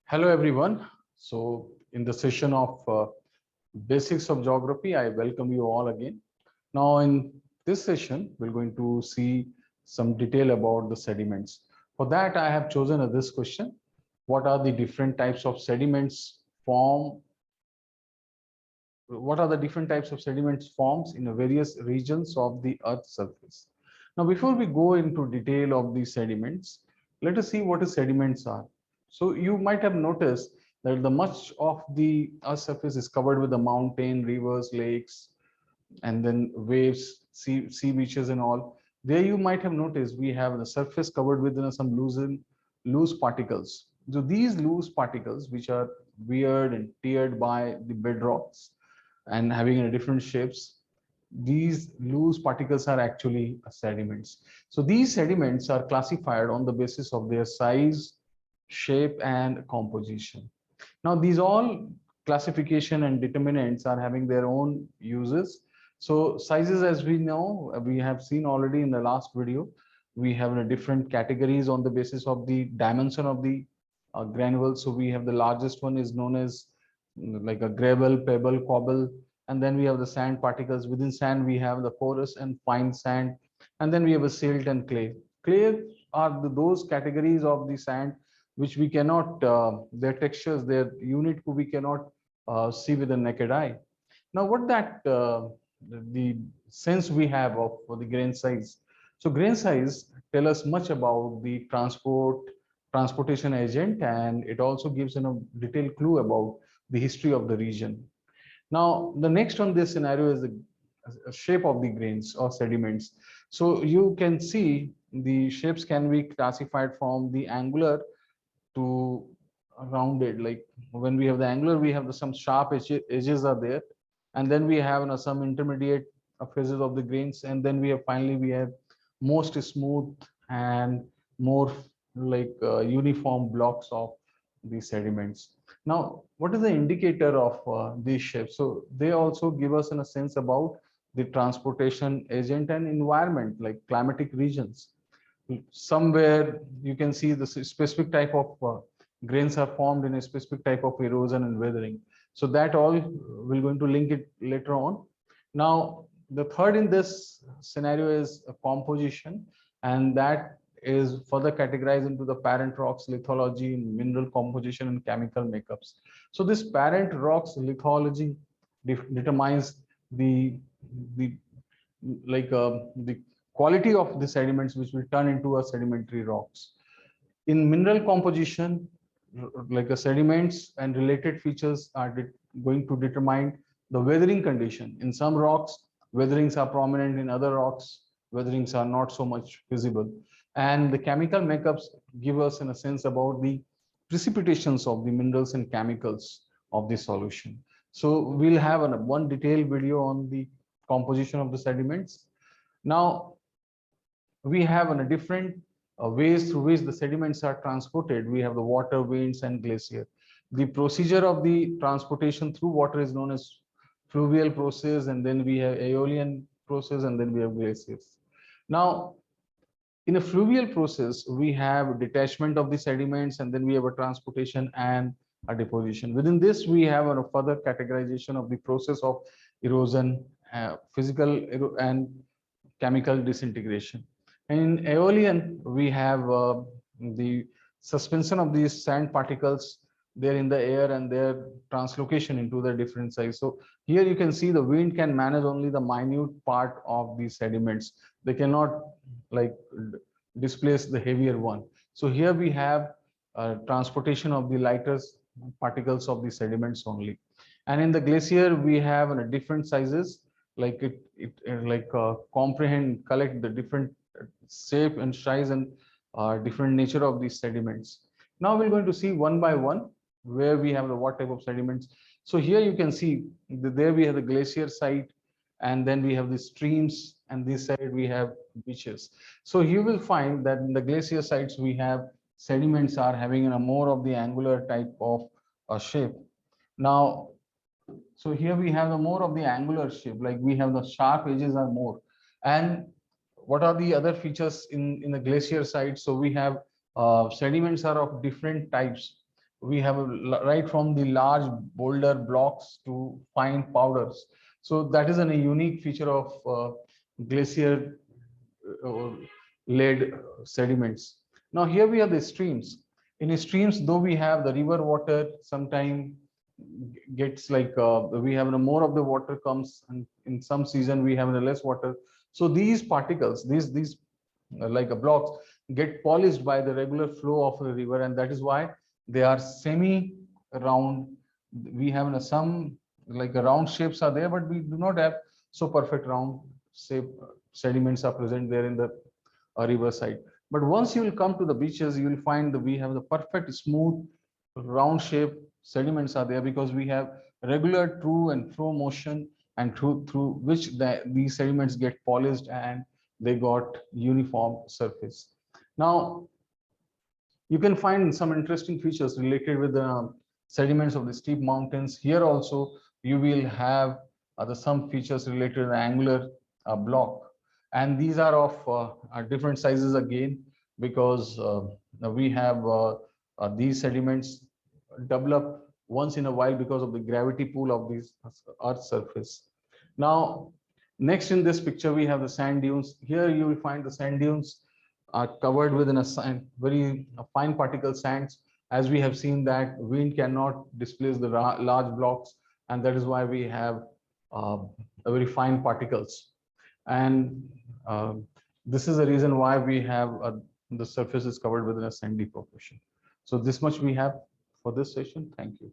Hello everyone. So in the session of basics of geography, I welcome you all again. Now in this session, we're going to see some detail about the sediments. For that, I have chosen this question. What are the different types of sediments form? What are the different types of sediments forms in the various regions of the Earth's surface? Now, before we go into detail of these sediments, let us see what the sediments are. So you might have noticed that the much of the Earth's surface is covered with the mountain, rivers, lakes, and then waves, sea beaches and all. There you might have noticed we have the surface covered with some loose particles. So these loose particles, which are weird and tiered by the bedrocks and having different shapes, these loose particles are actually sediments. So these sediments are classified on the basis of their size, shape, and composition. Now, these all classification and determinants are having their own uses. So sizes, as we know, we have seen already in the last video, we have different categories on the basis of the dimension of the granules. So we have the largest one is known as like a gravel, pebble, cobble, and then we have the sand particles. Within sand, we have the porous and fine sand, and then we have a silt and clay. Clay are those categories of the sand which we cannot, their textures, their unit we cannot see with the naked eye. Now, what that the sense we have of the grain size. So grain size tell us much about the transportation agent, and it also gives detailed clue about the history of the region. Now, the next on this scenario is the shape of the grains or sediments. So you can see the shapes can be classified from the angular to rounded. Like when we have the angular, we have some sharp edges are there, and then we have some intermediate phases of the grains, and then we have finally we have most smooth and more like uniform blocks of the sediments. Now, what is the indicator of these shapes? So they also give us in a sense about the transportation agent and environment, like climatic regions. Somewhere you can see the specific type of grains are formed in a specific type of erosion and weathering. So that all we're going to link it later on. Now, the third in this scenario is a composition, and that is further categorized into the parent rocks, lithology, mineral composition, and chemical makeups. So this parent rocks lithology determines the the quality of the sediments which will turn into a sedimentary rocks. In mineral composition, like the sediments and related features are going to determine the weathering condition. In some rocks, weatherings are prominent. In other rocks, weatherings are not so much visible. And the chemical makeups give us in a sense about the precipitations of the minerals and chemicals of the solution. So we'll have one detailed video on the composition of the sediments. Now, we have a different ways through which the sediments are transported. We have the water, winds, and glacier. The procedure of the transportation through water is known as fluvial process, and then we have aeolian process, and then we have glaciers. Now, in a fluvial process, we have detachment of the sediments, and then we have a transportation and a deposition. Within this, we have a further categorization of the process of erosion, physical and chemical disintegration. And in aeolian, we have the suspension of these sand particles there in the air and their translocation into the different size. So here you can see the wind can manage only the minute part of these sediments. They cannot like displace the heavier one. So here we have transportation of the lighter particles of the sediments only. And in the glacier, we have different sizes, like comprehend, collect the different shape and size and different nature of these sediments. Now we're going to see one by one where we have the what type of sediments. So here you can see there we have the glacier site, and then we have the streams, and this side we have beaches. So you will find that in the glacier sites we have sediments are having a more of the angular type of shape. Now, so here we have the more of the angular shape, like we have the sharp edges are more. And what are the other features in the glacier side? So we have sediments are of different types. we have right from the large boulder blocks to fine powders. So that is a unique feature of glacier uh, led sediments. Now here we have the streams. In streams, though we have the river water, sometime gets like we have more of the water comes, and in some season we have less water. So these particles, these like a blocks, get polished by the regular flow of the river, and that is why they are semi round. We have some like a round shapes are there, but we do not have so perfect round shape sediments are present there in the river side. But once you will come to the beaches, you will find that we have the perfect smooth round shape sediments are there, because we have regular true and flow motion, and through which these sediments get polished and they got uniform surface. Now you can find some interesting features related with the sediments of the steep mountains. Here also you will have some features related to the angular block, and these are of different sizes again, because we have these sediments develop once in a while because of the gravity pull of this earth surface. Now next in this picture we have the sand dunes. Here you will find the sand dunes are covered within a very fine particle sands, as we have seen that wind cannot displace the large blocks, and that is why we have uh, a very fine particles. And uh, this is the reason why we have the surface is covered within a sandy proportion. So this much we have for this session. Thank you.